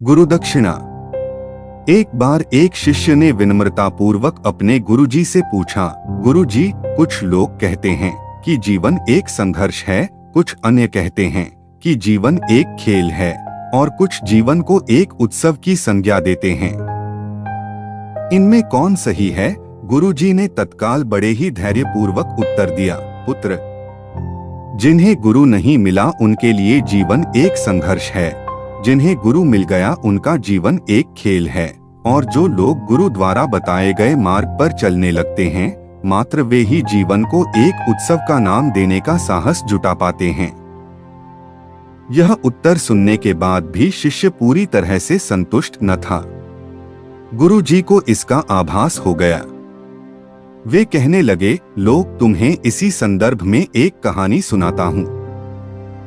गुरुदक्षिणा। एक बार एक शिष्य ने विनम्रतापूर्वक अपने गुरुजी से पूछा, गुरुजी, कुछ लोग कहते हैं कि जीवन एक संघर्ष है, कुछ अन्य कहते हैं कि जीवन एक खेल है और कुछ जीवन को एक उत्सव की संज्ञा देते हैं। इनमें कौन सही है? गुरुजी ने तत्काल बड़े ही धैर्यपूर्वक उत्तर दिया, पुत्र, जिन्हें गुरु नहीं मिला उनके लिए जीवन एक संघर्ष है, जिन्हें गुरु मिल गया उनका जीवन एक खेल है, और जो लोग गुरु द्वारा बताए गए मार्ग पर चलने लगते हैं, मात्र वे ही जीवन को एक उत्सव का नाम देने का साहस जुटा पाते हैं। यह उत्तर सुनने के बाद भी शिष्य पूरी तरह से संतुष्ट न था। गुरु जी को इसका आभास हो गया। वे कहने लगे, लोग तुम्हें इसी संदर्भ में एक कहानी सुनाता हूँ।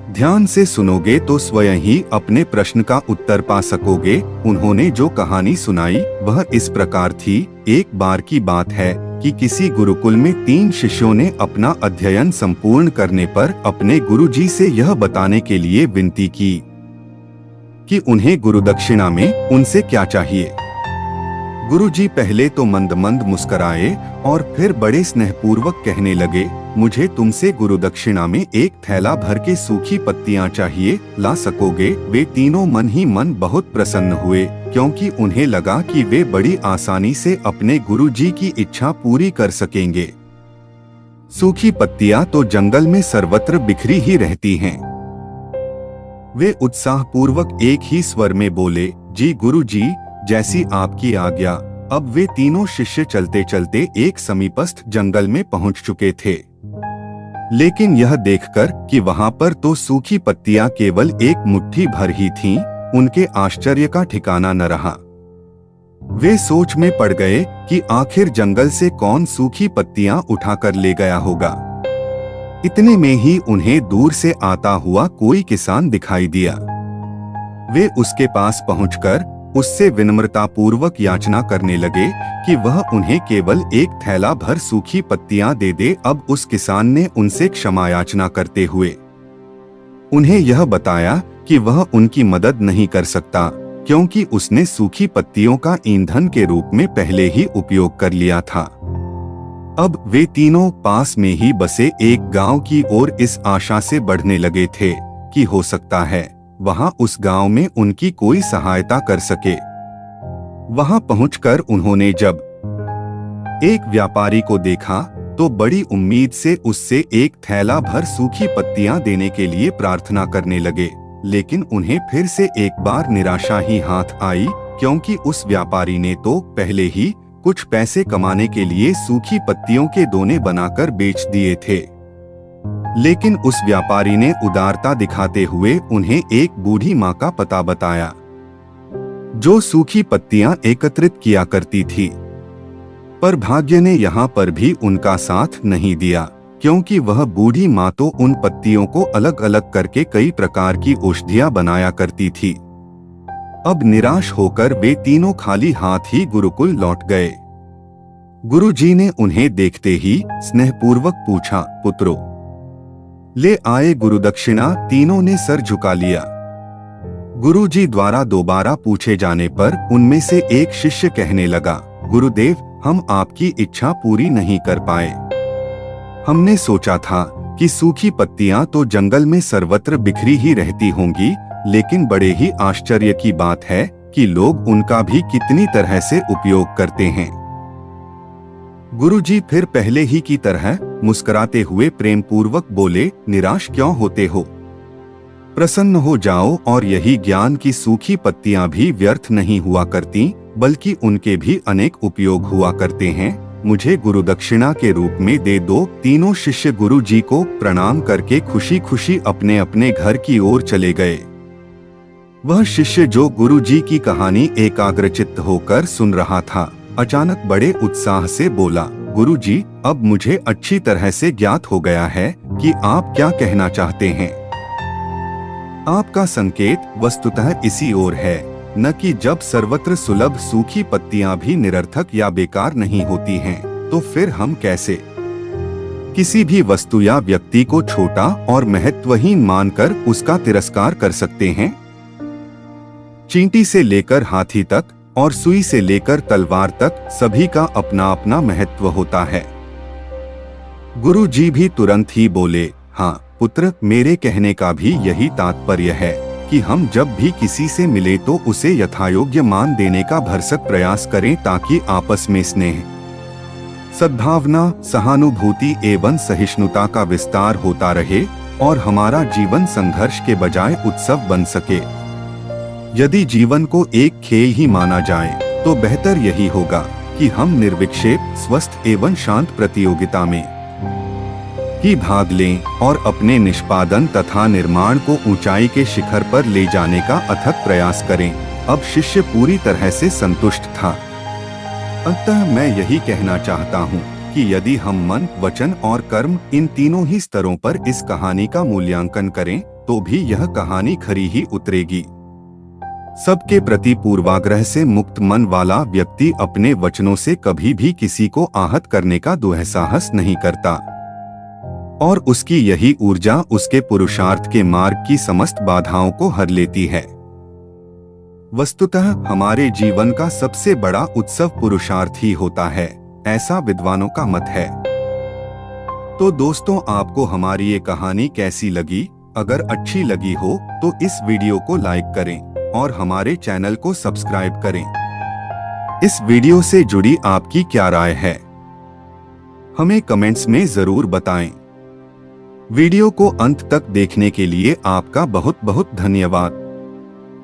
ध्यान से सुनोगे तो स्वयं ही अपने प्रश्न का उत्तर पा सकोगे। उन्होंने जो कहानी सुनाई वह इस प्रकार थी। एक बार की बात है कि किसी गुरुकुल में 3 शिष्यों ने अपना अध्ययन संपूर्ण करने पर अपने गुरुजी से यह बताने के लिए विनती की कि उन्हें गुरुदक्षिणा में उनसे क्या चाहिए। गुरुजी पहले तो मंद मंद मुस्कुराए और फिर बड़े स्नेहपूर्वक कहने लगे, मुझे तुमसे गुरुदक्षिणा में एक थैला भर के सूखी पत्तियां चाहिए, ला सकोगे? वे तीनों मन ही मन बहुत प्रसन्न हुए, क्योंकि उन्हें लगा कि वे बड़ी आसानी से अपने गुरुजी की इच्छा पूरी कर सकेंगे। सूखी पत्तियां तो जंगल में सर्वत्र बिखरी ही रहती हैं। वे उत्साहपूर्वक एक ही स्वर में बोले, जी गुरुजी, जैसी आपकी आज्ञा। अब वे तीनों शिष्य चलते चलते एक समीपस्थ जंगल में पहुंच चुके थे, लेकिन यह देखकर कि वहां पर तो सूखी पत्तियां केवल एक मुट्ठी भर ही थीं, उनके आश्चर्य का ठिकाना न रहा। वे सोच में पड़ गए कि आखिर जंगल से कौन सूखी पत्तियां उठाकर ले गया होगा। इतने में ही उन्हें दूर से आता हुआ कोई किसान दिखाई दिया। वे उसके पास पहुंचकर उससे विनम्रतापूर्वक याचना करने लगे कि वह उन्हें केवल एक थैला भर सूखी पत्तियां दे दे। अब उस किसान ने उनसे क्षमा याचना करते हुए उन्हें यह बताया कि वह उनकी मदद नहीं कर सकता, क्योंकि उसने सूखी पत्तियों का ईंधन के रूप में पहले ही उपयोग कर लिया था। अब वे तीनों पास में ही बसे एक गांव की ओर इस आशा से बढ़ने लगे थे कि हो सकता है वहां उस गांव में उनकी कोई सहायता कर सके। वहां पहुंचकर उन्होंने जब एक व्यापारी को देखा तो बड़ी उम्मीद से उससे एक थैला भर सूखी पत्तियां देने के लिए प्रार्थना करने लगे, लेकिन उन्हें फिर से एक बार निराशा ही हाथ आई, क्योंकि उस व्यापारी ने तो पहले ही कुछ पैसे कमाने के लिए सूखी पत्तियों के दोने बनाकर बेच दिए थे। लेकिन उस व्यापारी ने उदारता दिखाते हुए उन्हें एक बूढ़ी माँ का पता बताया, जो सूखी पत्तियां एकत्रित किया करती थी। पर भाग्य ने यहाँ पर भी उनका साथ नहीं दिया, क्योंकि वह बूढ़ी माँ तो उन पत्तियों को अलग अलग करके कई प्रकार की औषधियां बनाया करती थी। अब निराश होकर वे तीनों खाली हाथ ही गुरुकुल लौट गए। गुरुजी ने उन्हें देखते ही स्नेहपूर्वक पूछा, पुत्रों, ले आए गुरुदक्षिणा? तीनों ने सर झुका लिया। गुरुजी द्वारा दोबारा पूछे जाने पर उनमें से एक शिष्य कहने लगा, गुरुदेव, हम आपकी इच्छा पूरी नहीं कर पाए। हमने सोचा था कि सूखी पत्तियां तो जंगल में सर्वत्र बिखरी ही रहती होंगी, लेकिन बड़े ही आश्चर्य की बात है कि लोग उनका भी कितनी तरह से उपयोग करते हैं। गुरुजी फिर पहले ही की तरह मुस्कुराते हुए प्रेम पूर्वक बोले, निराश क्यों होते हो? प्रसन्न हो जाओ, और यही ज्ञान की सूखी पत्तियां भी व्यर्थ नहीं हुआ करती, बल्कि उनके भी अनेक उपयोग हुआ करते हैं। मुझे गुरुदक्षिणा के रूप में दे दो। तीनों शिष्य गुरुजी को प्रणाम करके खुशी खुशी अपने अपने घर की ओर चले गए। वह शिष्य जो गुरुजी की कहानी एकाग्रचित्त होकर सुन रहा था, अचानक बड़े उत्साह से बोला, गुरुजी, अब मुझे अच्छी तरह से ज्ञात हो गया है कि आप क्या कहना चाहते हैं। आपका संकेत वस्तुतः इसी ओर है, न कि जब सर्वत्र सुलभ सूखी पत्तियां भी निरर्थक या बेकार नहीं होती हैं, तो फिर हम कैसे किसी भी वस्तु या व्यक्ति को छोटा और महत्वहीन मानकर उसका तिरस्कार कर सकते हैं। चींटी से लेकर हाथी तक और सुई से लेकर तलवार तक सभी का अपना अपना महत्व होता है। गुरु जी भी तुरंत ही बोले, हाँ पुत्र, मेरे कहने का भी यही तात्पर्य है कि हम जब भी किसी से मिले तो उसे यथायोग्य मान देने का भरसक प्रयास करें, ताकि आपस में स्नेह, सद्भावना, सहानुभूति एवं सहिष्णुता का विस्तार होता रहे और हमारा जीवन संघर्ष के बजाय उत्सव बन सके। यदि जीवन को एक खेल ही माना जाए तो बेहतर यही होगा कि हम निर्विक्षेप, स्वस्थ एवं शांत प्रतियोगिता में ही भाग लें और अपने निष्पादन तथा निर्माण को ऊंचाई के शिखर पर ले जाने का अथक प्रयास करें। अब शिष्य पूरी तरह से संतुष्ट था। अतः मैं यही कहना चाहता हूँ कि यदि हम मन, वचन और कर्म इन तीनों ही स्तरों पर इस कहानी का मूल्यांकन करें तो भी यह कहानी खरी ही उतरेगी। सबके प्रति पूर्वाग्रह से मुक्त मन वाला व्यक्ति अपने वचनों से कभी भी किसी को आहत करने का दुस्साहस नहीं करता और उसकी यही ऊर्जा उसके पुरुषार्थ के मार्ग की समस्त बाधाओं को हर लेती है। वस्तुतः हमारे जीवन का सबसे बड़ा उत्सव पुरुषार्थ ही होता है, ऐसा विद्वानों का मत है। तो दोस्तों, आपको हमारी ये कहानी कैसी लगी? अगर अच्छी लगी हो तो इस वीडियो को लाइक करें और हमारे चैनल को सब्सक्राइब करें। इस वीडियो से जुड़ी आपकी क्या राय है, हमें कमेंट्स में जरूर बताएं। वीडियो को अंत तक देखने के लिए आपका बहुत बहुत धन्यवाद।